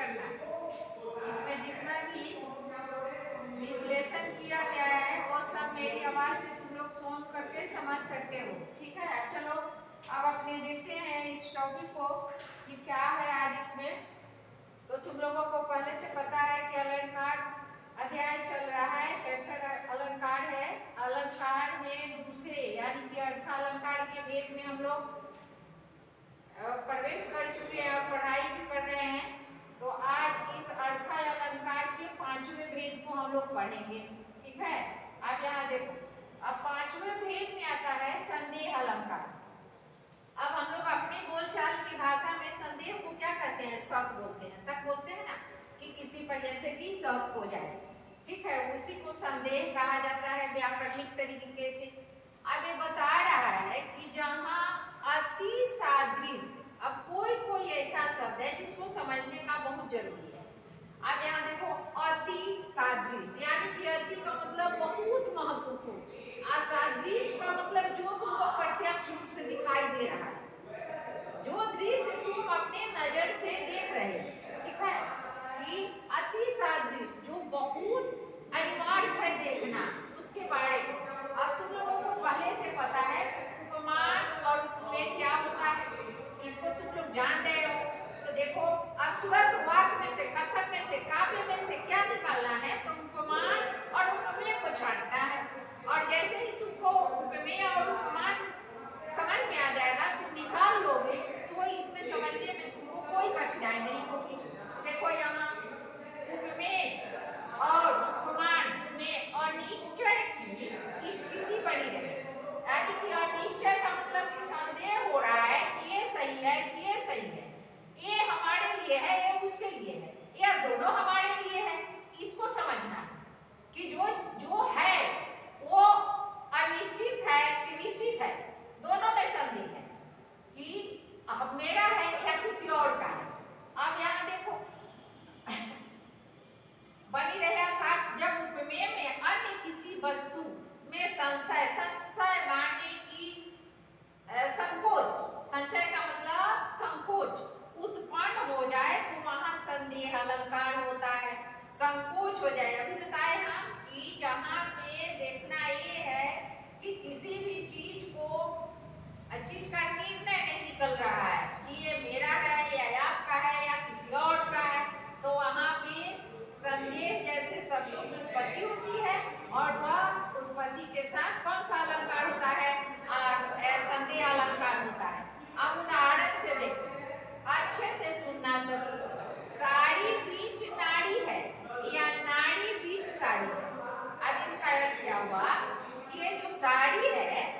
करना। इसमें जितना भी विश्लेषण किया गया है वो सब मेरी आवाज से तुम लोग सुन करके समझ सकते हो। ठीक है, चलो अब अपने देखते हैं इस टॉपिक को कि क्या है आज इसमें। तो तुम लोगों को पहले से पता है कि अलंकार अध्याय चल रहा है, चैप्टर अलंकार है। अलंकार में दूसरे यानी कि अर्थ अलंकार के भेद में हम लोग प्रवेश कर चुके हैं और पढ़ाई भी कर रहे हैं। तो आज इस अर्थ अलंकार के 5वें भेद को हम लोग पढ़ेंगे। ठीक है, अब यहाँ देखो, अब 5वें भेद में आता है संदेह अलंकार। अब हम लोग अपनी बोलचाल की भाषा में संदेह को क्या कहते हैं? शक बोलते हैं। शक बोलते हैं ना, कि किसी पर जैसे कि शक हो जाए। ठीक है, उसी को संदेह कहा जाता है व्याकरणिक तरीके से। अब ये बता रहा है कि जहाँ अति सादृश्य, अब कोई कोई ऐसा शब्द है जिसको समझने का बहुत जरूरी है। अब यहाँ देखो, अति सादृश्य यानी कि अति का मतलब बहुत महत्वपूर्ण, असादृश्य का मतलब जो तुमको प्रत्यक्ष रूप से दिखाई दे रहा है, जो दृश्य तुम अपने नजर से देख रहे हो। ठीक है, कि अति सादृश्य जो बहुत अनिवार्य है देखना, उसके बारे में। अब तुम लोगों को पहले से पता है उपमान और उपमेय क्या होता है, इसको तुम लोग जान रहे हो। तो देखो, अब तुरंत वाक्य में से, कथन में से, काव्य में से क्या निकालना है? तो उपमान और उपमेय को छांटना है। और जैसे ही तुमको उपमेय और उपमान समझ में आ जाएगा, तुम निकाल लोगे, तो इसमें समझने में तुमको कोई कठिनाई नहीं होगी। देखो यहाँ उपमेय और उपमान में अनिश्चय की स्थिति बनी रहे, यानी कि अनिश्चय का मतलब कि संदेह हो रहा है कि ये सही है कि ये सही है, ये हमारे लिए है ये उसके लिए है, या दोनों हमारे लिए है। इसको समझना है कि जो है वो अनिश्चित है कि निश्चित है, दोनों में संदेह है कि अब मेरा है या किसी और का है। अब यहाँ देखो बनी रहा था जब उपमेय में अन्य किसी वस्तु में संशय मानने की संकोच, संचय का मतलब संकोच उत्पन्न हो जाए तो वहां संदेह अलंकार होता है। संकोच हो जाए, अभी बताए हम कि जहां पे देखना ये है कि किसी भी चीज का निर्णय नहीं निकल रहा है कि ये मेरा है या आपका है या किसी और का है, तो वहां पे संदेह जैसे शब्दों की उत्पत्ति होती है और वह उत्पत्ति के साथ कौन सा अलंकार होता है? संदेह अलंकार होता है। अब उदाहरण से देखो, अच्छे से सुनना सब। साड़ी बीच नाड़ी है या नाड़ी बीच साड़ी है। अब इसका अर्थ क्या हुआ कि ये जो साड़ी है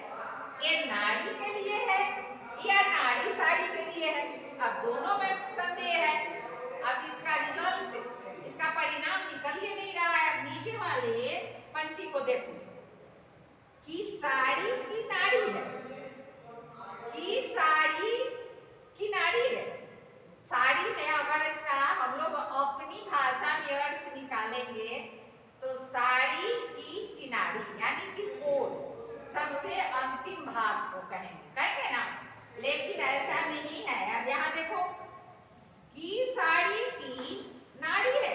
ये नाड़ी के लिए है या नाड़ी साड़ी के लिए है? अब दोनों में संदेह है। अब इसका रिजल्ट, इसका परिणाम निकल ही नहीं रहा है। अब नीचे वाले पंक्ति को देखो कि साड़ी की नाड़ी है, कि साड़ी की नाड़ी है। साड़ी में अगर इसका हम लोग अपनी भाषा में अर्थ निकालेंगे तो साड़ी की किनारी यानी कि कोण, सबसे अंतिम भाग को कहेंगे ना, लेकिन ऐसा नहीं है। अब यहाँ देखो कि साड़ी की नाड़ी है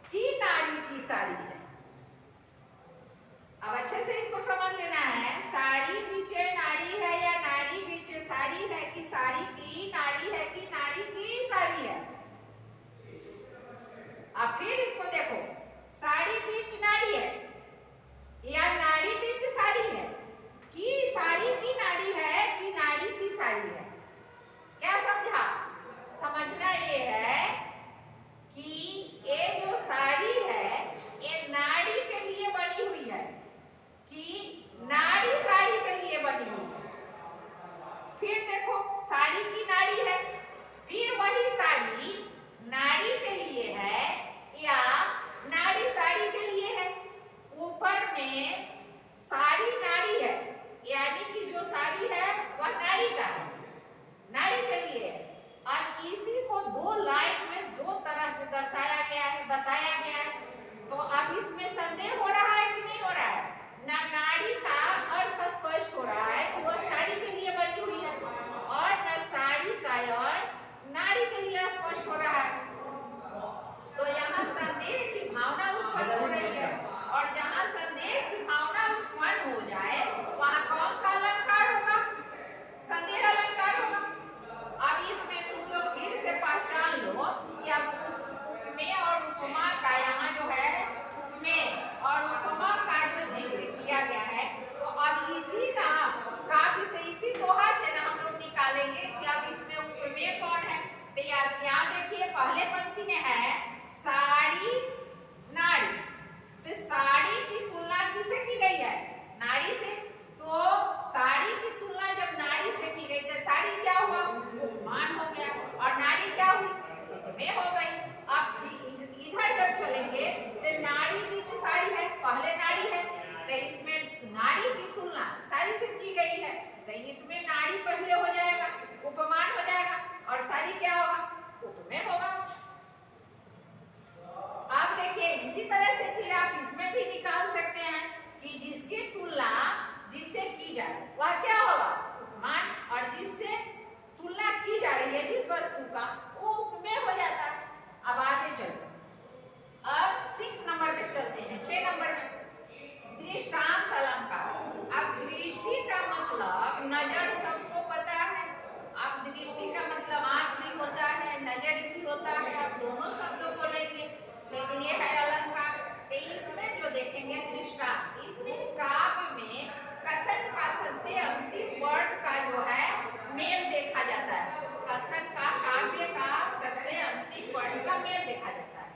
कि नाड़ी की साड़ी है। अब अच्छे से इसको समझ लेना है, साड़ी बीचे नाड़ी है या नाड़ी बीचे साड़ी है, कि साड़ी की नाड़ी है कि नाड़ी की साड़ी है। अब फिर इसको देखो, साड़ी बीच नाड़ी है या नाड़ी बीच साड़ी है, कि साड़ी की नाड़ी है कि नाड़ी की साड़ी है। क्या समझा? समझना ये है तो यहाँ देखिए पहले पंक्ति में है साड़ी नाड़ी, तो साड़ी की तुलना किससे की गई है? नाड़ी से। तो साड़ी की तुलना जब नाड़ी से की गई तो साड़ी क्या हुआ? उपमान हो गया, और नाड़ी क्या हुई? उपमेय हो गई। अब इधर जब चलेंगे तो नाड़ी बीच साड़ी है, पहले नाड़ी है, तो इसमें नाड़ी की तुलना साड़ी से की गई है, तो इसमें नाड़ी पहले हो जाएगा, उपमान हो जाएगा, और साड़ी क्या होगा? उपमेय होगा। आप देखिए इसी तरह से फिर आप इसमें भी निकाल सकते हैं कि जिसकी तुलना जिससे की जाए वह क्या होगा? उपमान, और जिससे तुलना की जा रही है जिस वस्तु का वो उपमेय हो जाता है। अब आगे चलो, अब 6 नंबर पे चलते हैं, 6 नंबर में दृष्टांत अलंकार। अब दृष्टि का मतलब नजर सबको पता है, अब दृष्टि का मतलब आंख भी होता है, नजर भी होता है, आप दोनों शब्दों को लेंगे, लेकिन ये है अलंकार। तो इसमें जो देखेंगे दृष्टांत, इसमें काव्य में कथन का सबसे अंतिम वर्ड का जो है मेल देखा जाता है, कथन का काव्य का सबसे अंतिम वर्ड का मेल देखा जाता है।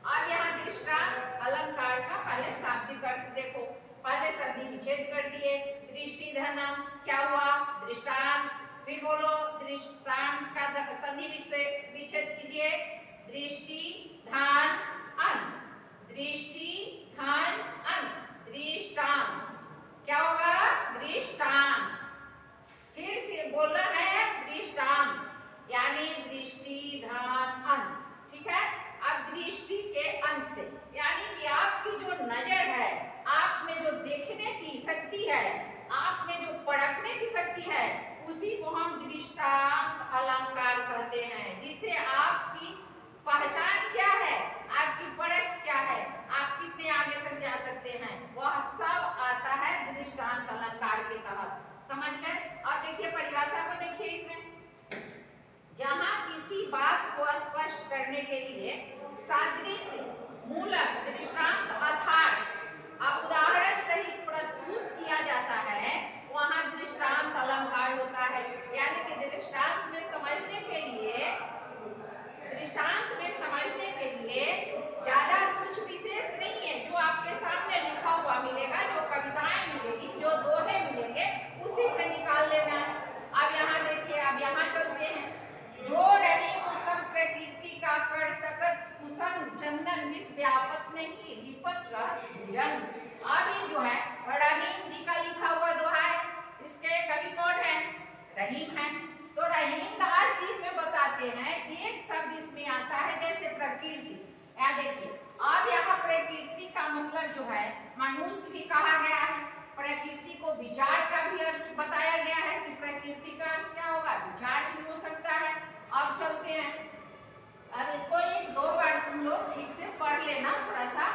अब यहाँ दृष्टांत अलंकार का पहले शाब्दिक अर्थ देखो, पहले संधि विच्छेद कर दिए, दृष्टि धनम क्या हुआ? दृष्टांत। फिर बोलो दृष्टांत का संधि विच्छेद कीजिए, दृष्टि धन अन, दृष्टि धन अन, दृष्टांत क्या होगा? दृष्टांत। फिर से बोलना है दृष्टांत, यानी दृष्टि धन अन, ठीक है। अब दृष्टि के अंत से, यानी कि आपकी जो नजर है, आप में जो देखने की शक्ति है, आप में जो परखने की शक्ति है, उसी को हम दृष्टांत अलंकार कहते हैं। जिसे आपकी पहचान क्या है, आपकी परख क्या है, आप कितने आगे तक जा सकते हैं, वह सब आता है दृष्टांत अलंकार के तहत। समझ गए? अब देखिए परिभाषा को देखिए, इसमें जहां किसी बात को स्पष्ट करने के लिए सादृश्य, मूलक, दृष्टांत अर्थात अब उदाहरण सहित प्रस्तुत किया जाता है, वहां दृष्टांत अलंकार होता है। यानी कि दृष्टांत में समझने के लिए, दृष्टांत में समझने के लिए ज्यादा कुछ विशेष नहीं है, जो आपके सामने लिखा हुआ मिलेगा, जो कविताएं मिलेगी, जो दोहे मिलेंगे, उसी से निकाल लेना है। अब यहाँ देखिए, अब यहाँ चलते हैं, जो रही उत्तम प्रकृति का कर सकत कुसंग, चंदन विष व्यापत नहीं, लिपट रहत भुजंग। अब ये जो है रहीम जी का लिखा हुआ दोहा है, इसके कवि कौन है? रहीम है। तो रहीम दास जी इसमें बताते हैं कि एक शब्द इसमें आता है जैसे प्रकृति। या देखिए, अब यहाँ प्रकृति का मतलब जो है मनुष्य भी कहा गया है, प्रकृति को विचार का भी अर्थ बताया गया है कि प्रकृति का अर्थ क्या होगा? विचार भी हो सकता है। अब चलते हैं, अब इसको एक दो बार तुम लोग ठीक से पढ़ लेना थोड़ा सा,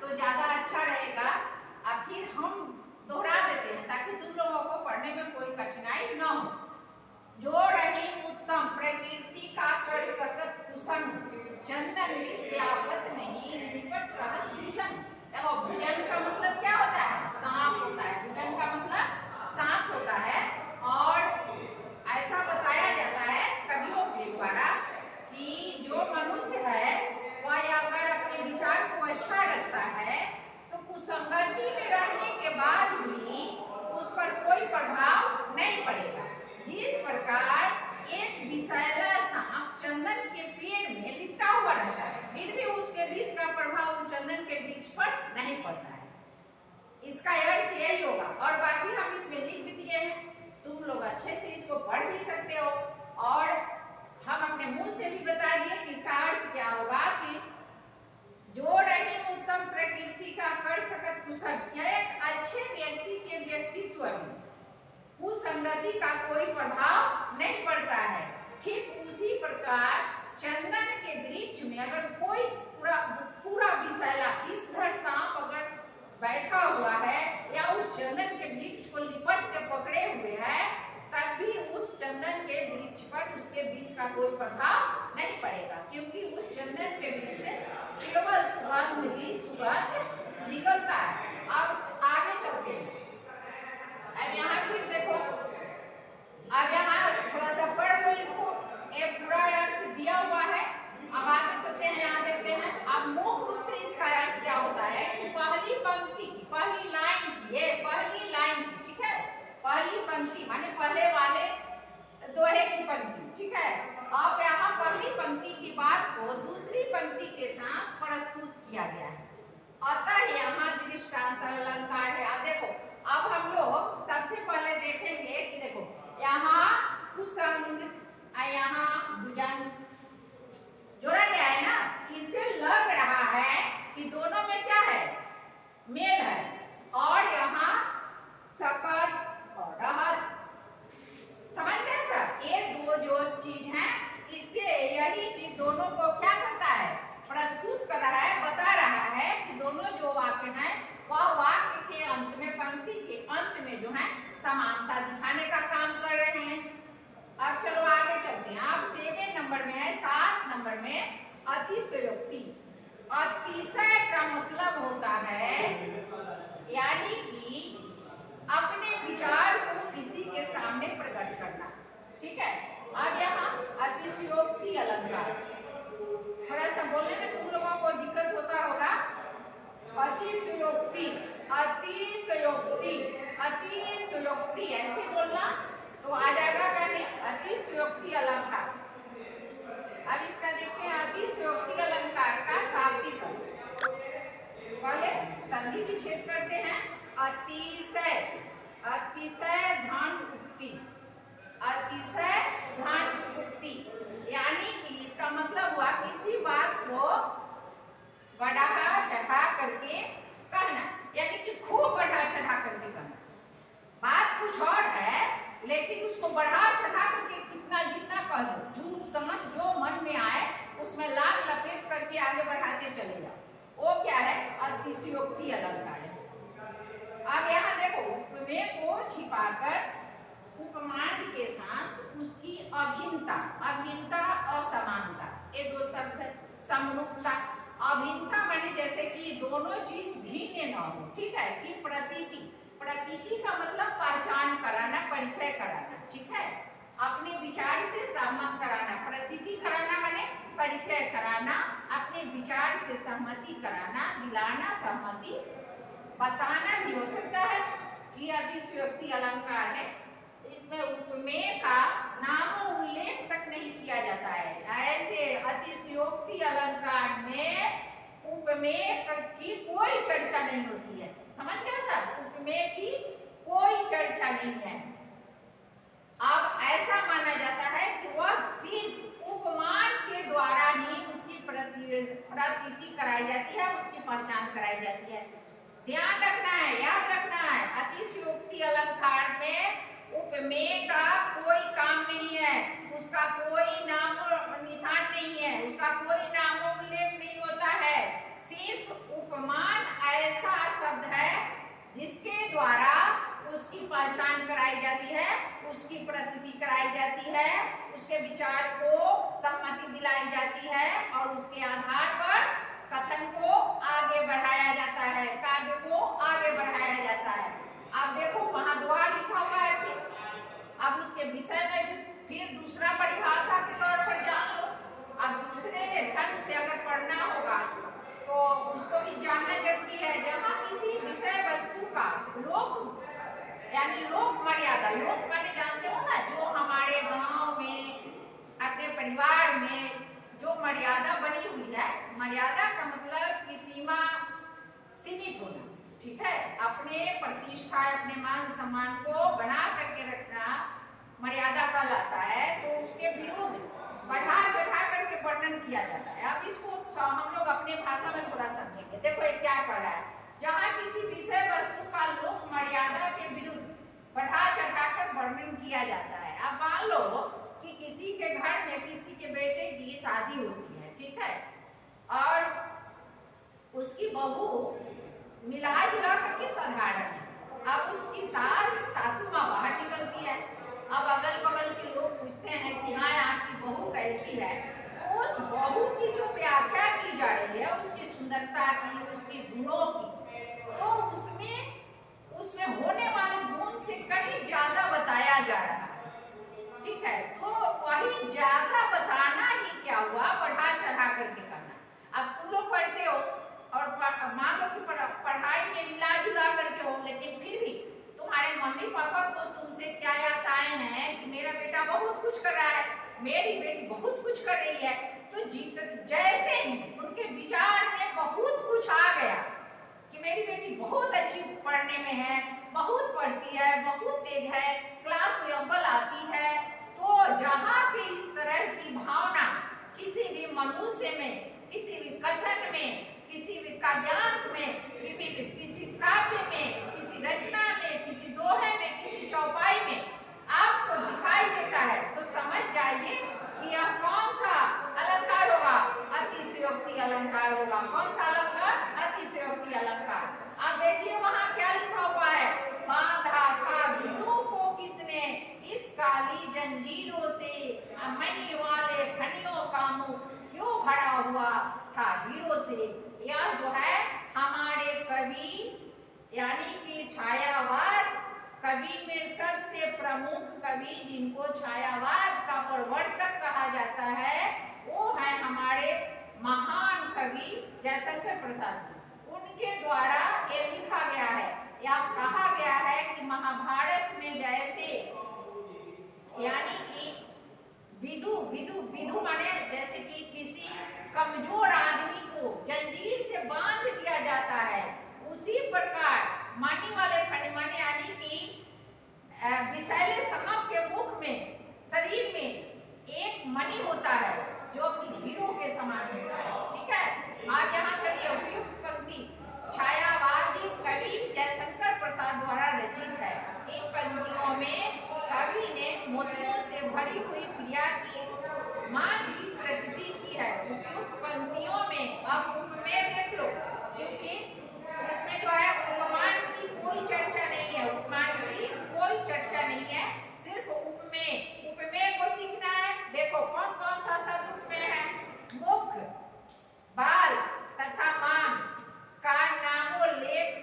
तो ज्यादा अच्छा रहेगा। अब फिर हम दोहरा देते हैं ताकि तुम लोगों को पढ़ने में कोई कठिनाई न हो। जो रही उत्तम प्रकृति का कर सकत कुसंग, चंदन विष व्यापत नहीं, लिपट रहत भुजंग। देखो भुजंग का मतलब क्या होता है? सांप होता है। भुजंग का मतलब सांप होता है। और ऐसा बताया जाता है कवियों के द्वारा कि जो मनुष्य है वह अगर अपने विचार को अच्छा रखता है तो कुसंगति में रहने के बाद भी उस पर कोई प्रभाव नहीं पड़ेगा। जिस प्रकार एक विषैला सांप चंदन के पेड़ में लिपटा हुआ रहता है, फिर भी उसके विष का प्रभाव चंदन के वृक्ष पर नहीं पड़ता है। इसका अर्थ यही होगा। और बाकी हम इसमें लिख भी दिए हैं, तुम लोग अच्छे से इसको पढ़ भी सकते हो, और हम अपने मुंह से भी बता दिए कि इसका अर्थ क्या होगा कि जो रही उत्तम प्रकृति का कर सकत कुसंग, एक अच्छे व्यक्ति के व्यक्तित्व में कुसंगति का कोई प्रभाव नहीं पड़ता है। ठीक उसी प्रकार चंदन के वृक्ष में अगर कोई पूरा विषैला विषधर सांप अगर बैठा हुआ है या उस चंदन के वृक्ष को लिपट के पकड़े हुए है, तब भी उस चंदन के वृक्ष पर उसके विष का कोई प्रभाव नहीं पड़ेगा, क्योंकि उस चंदन के वृक्ष से केवल सुगंध ही सुगंध निकलता है। अब आगे चलते हैं। अब यहाँ फिर देखो, अब यहाँ थोड़ा सा पढ़ लो इसको, ये पूरा अर्थ दिया पहली पंक्ति माने पहले वाले दोहे की पंक्ति, ठीक है। अब यहाँ पहली पंक्ति की बात को दूसरी पंक्ति के साथ प्रस्तुत किया गया है, अतः यहाँ दृष्टांत अलंकार है। अब देखो, अब हम लोग सबसे पहले देखेंगे कि देखो यहाँ कुसंग यहाँ भुजंग जोड़ा गया है ना, इससे लग रहा है कि दोनों में क्या है, मेल है। और यहाँ सकत और रहत, समझ गए सर? ये दो जो चीज है, इससे यही चीज दोनों को क्या करता है, प्रस्तुत कर रहा है, बता रहा है कि दोनों जो वाक्य हैं वह वाक्य के अंत में, पंक्ति के अंत में जो है समानता दिखाने का काम कर रहे हैं। अब चलो आगे चलते हैं। अब 7 नंबर में है, 7 नंबर में अतिशयोक्ति। अतिशय का मतलब होता है यानी कि अपने विचार को किसी के सामने प्रकट करना, ठीक है। अब यहाँ अतिशयोक्ति अलंकार, थोड़ा सा बोलने में तुम लोगों को दिक्कत होता होगा। अतिशयोक्ति, अतिशयोक्ति, अतिशयोक्ति ऐसे बोलना तो आ जाएगा कहने अतिशयोक्ति अलंकार। अब इसका देखते हैं अतिशयोक्ति अलंकार का शाब्दिक अर्थ। पहले संधि विच्छेद करते हैं। अतिशय, अतिशय धन उक्ति, अतिशय धन उक्ति यानी कि इसका मतलब हुआ किसी बात को बढ़ा चढ़ा करके कहना, यानी कि खूब बढ़ा चढ़ा करके कहना। बात कुछ और है लेकिन उसको बढ़ा चढ़ा करके कितना जितना कह दो, झूठ समझ जो मन में आए उसमें लाग लपेट करके आगे बढ़ाते चले जाओ, वो क्या है, अतिशयोक्ति अलंकार है। अब यहाँ देखो, उपमेय को छिपाकर उपमान के साथ उसकी अभिन्नता, अभिन्नता असमानता, ये दो शब्द है। समरूपता, अभिन्नता माने जैसे कि दोनों चीज भिन्न न हो, ठीक है। कि प्रतीति, प्रतीति का मतलब पहचान कराना, परिचय कराना, ठीक है। अपने विचार से सहमत कराना, प्रतीति कराना माने परिचय कराना, अपने विचार से सहमति कराना, दिलाना, सहमति बताना भी हो सकता है कि अतिशयोक्ति अलंकार है। इसमें उपमेय का नाम उल्लेख तक नहीं किया जाता है। ऐसे अतिशयोक्ति अलंकार में उपमेय की कोई चर्चा नहीं होती है, समझ गए सर? उपमेय की कोई चर्चा नहीं है। अब ऐसा माना जाता है कि वह सिर्फ उपमान के द्वारा ही उसकी प्रतीति कराई जाती है, उसकी पहचान कराई जाती है। ध्यान रखना है, याद रखना है, अतिशयोक्ति अलंकार में उपमेय का कोई काम नहीं है, उसका कोई नाम निशान नहीं है, उसका कोई नाम उल्लेख नहीं होता है। सिर्फ उपमान ऐसा शब्द है जिसके द्वारा उसकी पहचान कराई जाती है, उसकी प्रतीति कराई जाती है, उसके विचार को सहमति दिलाई जाती है और उसके आधार पर कथन को आगे बढ़ाया जाता है, काव्य को आगे बढ़ाया जाता है। अब देखो वहां दोहा लिखा हुआ है, फिर अब उसके विषय में भी फिर दूसरा परिभाषा के तौर पर जान लो। अब दूसरे ढंग से अगर पढ़ना होगा तो उसको भी जानना जरूरी है। जहाँ किसी विषय वस्तु का लोक यानी लोक मर्यादा, लोक माने जानते हो ना, जो हमारे गांव में अपने परिवार में जो मर्यादा बनी हुई है, मर्यादा का मतलब कि सीमा सीमित होना, ठीक है। अपने प्रतिष्ठा, अपने मान सम्मान को बना करके रखना मर्यादा कहलाता है। तो उसके विरुद्ध बढ़ा चढ़ा करके वर्णन किया जाता है। अब इसको हम लोग अपने भाषा में थोड़ा समझेंगे। देखो ये क्या कह रहा है, जहाँ किसी विषय वस्तु का लोक मर्यादा के विरुद्ध बढ़ा चढ़ाकर वर्णन किया जाता है। अब मान लो कि किसी के घर में किसी के बेटे की शादी होती है, ठीक है, और उसकी बहू मिला जुला करके साधारण है। अब उसकी सासू माँ बाहर निकलती है। अब अगल बगल के लोग पूछते हैं कि हाँ आपकी बहू कैसी है, तो उस बहू की जो व्याख्या की जा रही है, उसकी सुंदरता की, उसके गुणों की, तो उसमें होने वाले गुण से कहीं ज्यादा बताया जा रहा है, ठीक है। तो वही ज्यादा बताना ही क्या हुआ, बढ़ा चढ़ा करके करना। अब तुम लोग पढ़ते हो और मान लो कि पढ़ाई में मिला जुला करके हो, लेकिन फिर भी तुम्हारे मम्मी पापा को तुमसे बहुत कुछ कर रहा है, मेरी बेटी बहुत कुछ कर रही है। तो जैसे ही उनके विचार में बहुत कुछ आ गया कि मेरी बेटी बहुत अच्छी पढ़ने में है, बहुत पढ़ती है, बहुत तेज है, क्लास में अव्वल आती है, तो जहाँ पे इस तरह की भावना किसी भी मनुष्य में, किसी भी कथन में, किसी भी काव्यांश में, किसी काव्य में, किसी रचना में, किसी दोहे में, किसी चौपाई में आपको दिखाई देता है, तो समझ जाइए कि यह कौन सा अलंकार होगा, अतिशयोक्ति अलंकार होगा। कौन सा अलंकार? अतिशयोक्ति अलंकार। अब देखिए वहां क्या लिखा हुआ है, बांधा था विधु को किसने, इस काली जंजीरों से, मणि वाले खनियों का मुख क्यों भरा हुआ था हीरो से। यह जो है हमारे कवि यानी कि छायावाद कवि में सबसे प्रमुख कवि, जिनको छायावाद का प्रवर्तक कहा जाता है, वो है हमारे महान कवि जयशंकर प्रसाद जी। उनके द्वारा ये लिखा गया है या कहा गया है कि महाभारत में जैसे यानी कि विधु माने जैसे कि किसी कमजोर आदमी को जंजीर से बांध दिया जाता है, उसी प्रकार मणि वाले खनि माने यानी कि विषैले समाप के मुख में, शरीर में एक मणि होता है जो कि हीरो के समान होता है। ठीक है, आप यहाँ चलिए उपयुक्त पंक्ति छायावादी कवि जयशंकर प्रसाद द्वारा रचित है। इन पंक्तियों में कवि ने मोतियों से भरी हुई प्रिया की मांग की प्रतीति की है। उपयुक्त पंक्तियों में अब उपमेय देख लो, क्योंकि इसमें जो है उपमान की कोई चर्चा नहीं है, उपमान की कोई चर्चा नहीं है, सिर्फ उपमेय। उपमेय को सीखना है। देखो कौन कौन सा शब्द उपमेय है, मुख, बाल तथा मांग का नामो लेख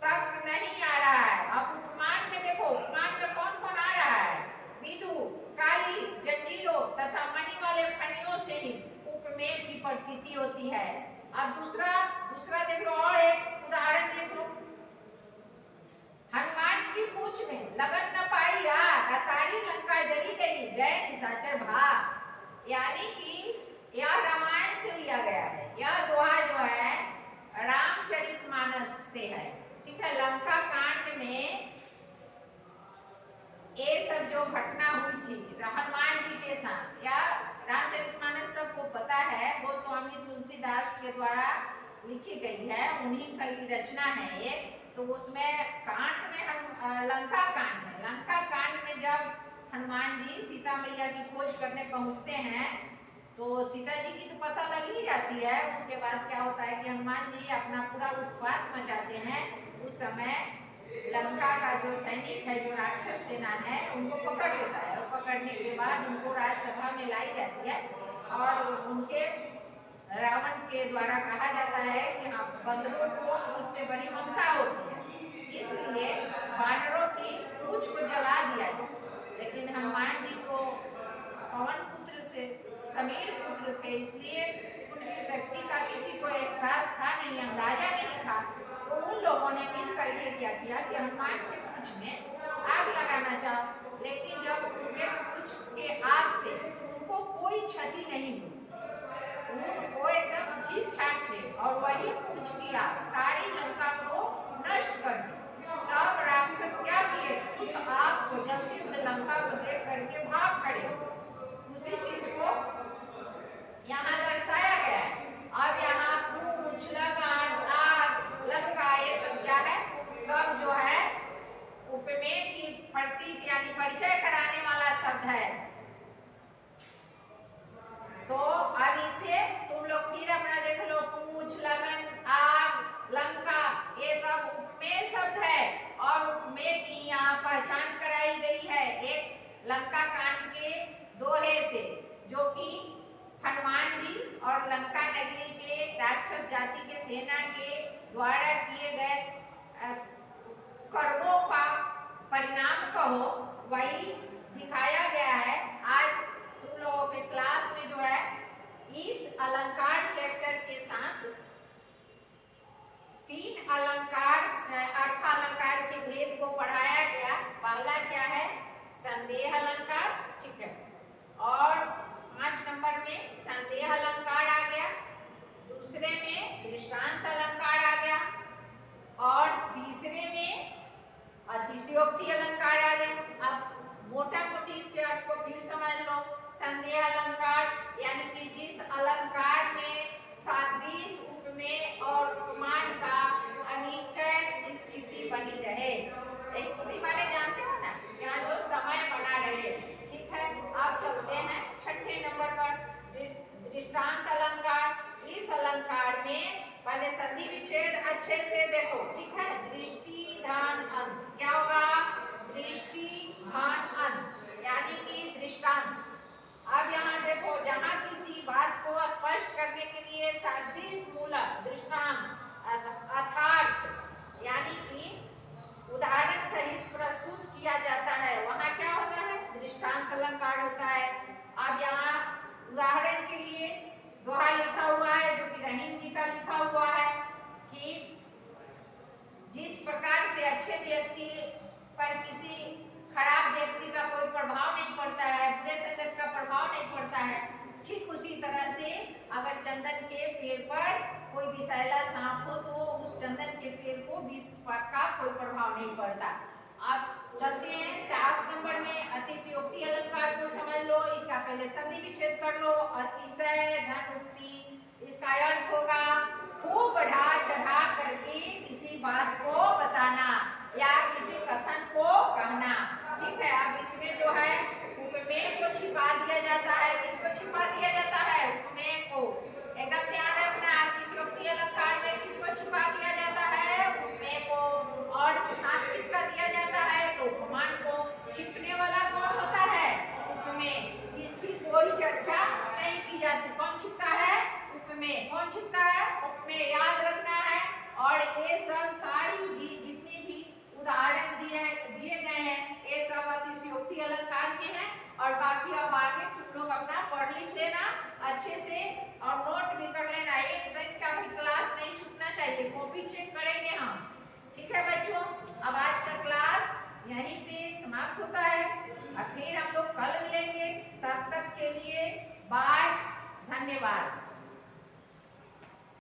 तक नहीं आ रहा है। अब उपमान में देखो, उपमान में कौन कौन आ रहा है, विधु, काली जंजीरों तथा मणि वाले खनियों से ही उपमेय की प्रतीति होती है। अब दूसरा देख लो, और एक उदाहरण देख लो, हनुमान की पूंछ में लगन न पाई आग, सारी लंका जली गई, गए निशाचर भाग। यानी कि यह रामायण से लिया गया है। यह दोहा जो है रामचरितमानस से है। ठीक है, लंका कांड में ये सब जो घटना हुई थी हनुमान जी के साथ, या रामचरितमानस सबको पता है, वो स्वामी तुलसीदास के द्वारा लिखी गई है, उन्हीं की रचना है ये। तो उसमें कांड में लंका कांड है। लंका कांड में जब हनुमान जी सीता मैया की खोज करने पहुंचते हैं, तो सीता जी की तो पता लग ही जाती है। उसके बाद क्या होता है कि हनुमान जी अपना पूरा उत्पात मचाते हैं। उस समय लंका का जो सैनिक है, जो राक्षस सेना है, उनको पकड़ लेता है, और पकड़ने के बाद उनको राजसभा में लाई जाती है, और उनके रावण के द्वारा कहा जाता है कि हाँ, बंदरों को मुझसे बड़ी ममता होती है, इसलिए वानरों की पूंछ को जला दिया जाए। लेकिन हनुमान जी तो पवन पुत्र से समीर पुत्र थे, इसलिए उनकी शक्ति का किसी को एहसास था नहीं, अंदाजा नहीं था। तो उन लोगों ने मिल करके क्या किया कि हनुमान के पूंछ में आग लगाना चाहा, लेकिन जब उनके पूंछ के आग से उनको कोई क्षति नहीं हुई, वो एकदम ठीक ठाक थे, और वही पूंछ की आग सारी लंका को नष्ट कर दी। तब राक्षस क्या किए, उस आग को जलते हुए लंका को देख करके भाग खड़े। उसी चीज को यहाँ दर्शाया गया है। अब यहाँ पूंछ, लगन, आग, लंका, ये सब क्या है, सब जो है उपमेय की प्रतीत यानी परिचय कराने वाला शब्द है। तो अब इसे तुम लोग फिर अपना देख लो, पूंछ, लगन, आग, लंका, ये सब उपमेय शब्द है, और उपमेय की यहाँ पहचान कराई गई है एक लंका कांड के दोहे से, जो कि हनुमान जी और लंका नगरी के राक्षस जाति के सेना के द्वारा किए गए कर्मों का परिणाम कहो, वही दिखाया गया है। आज तुम लोगों के क्लास में जो है इस अलंकार चैप्टर के साथ 3 अलंकार अर्थालंकार के भेद को पढ़ाया गया। पहला क्या है, संदेह अलंकार, ठीक है। और 5 नंबर में संदेह अलंकार आ गया, दूसरे में दृष्टांत अलंकार आ गया, और तीसरे में अतिशयोक्ति अलंकार आ गया। अब मोटा मोटी इसके अर्थ को फिर समझ लो। संदेह अलंकार यानी कि जिस अलंकार में सादृश्य, उपमेय और उपमान का अनिश्चय स्थिति बनी रहे। स्थिति माने जानते हो ना, यहाँ जो समय बना रहे, ठीक है। आप चलते हैं 6ठे नंबर पर, दृष्टांत अलंकार। इस अलंकार में पहले संधि विच्छेद अच्छे से देखो, ठीक है। दृष्टि धान अंत, क्या होगा? दृष्टि धान अंत यानी कि दृष्टांत। अब यहाँ देखो, जहाँ किसी बात को स्पष्ट करने के लिए सादृश्य मूलक दृष्टांत अर्थात यानी कि उदाहरण सहित प्रस्तुत किया जाता है, वहाँ क्या होता है? दृष्टांत अलंकार होता है। अब यहाँ उदाहरण के लिए दोहा लिखा हुआ है, जो कि रहीम जी का लिखा हुआ है कि जिस प्रकार से अच्छे व्यक्ति पर किसी खराब व्यक्ति का कोई प्रभाव नहीं पड़ता है, बुरे संगत का प्रभाव नहीं पड़ता है, ठीक उसी तरह से अगर चंदन के पेड़ पर कोई विषैला सांप हो तो उस चंदन के पेड़ को विष का कोई प्रभाव नहीं पड़ता। अब चलते हैं 7 नंबर में, अतिशयोक्ति अलंकार को समझ लो। इसका पहले संधि विच्छेद कर लो। अतिशय धन उक्ति, इसका अर्थ होगा खूब बढ़ा चढ़ा करके किसी बात को बताना या किसी कथन को कहना, ठीक है। अब इसमें जो है उपमेय को छिपा दिया जाता है। किसको छिपा दिया जाता है? उपमेय को। एकदम ध्यान रखना, अतिशयोक्ति अलंकार में किसको छिपा दिया जाता है? उपमेय को। और साथ किसका दिया जाता है? तो उपमान को। छिपने वाला कौन होता है? उपमेय, जिसकी कोई चर्चा नहीं की जाती। कौन छिपता है? उपमेय। कौन छिपता है? उपमेय, याद रखना है। और ये सब सारी जितने भी उदाहरण दिए गए हैं, ये सब अतिशयोक्ति अलंकार के हैं। और बाकी अब आगे तुम लोग अपना पढ़ लिख लेना अच्छे से और नोट भी कर लेना। एक दिन का भी क्लास नहीं छूटना चाहिए, कॉपी चेक करेंगे हम, ठीक है बच्चों। अब आज का क्लास यहीं पे समाप्त होता है और फिर हम लोग कल मिलेंगे। तब तक के लिए बाय, धन्यवाद।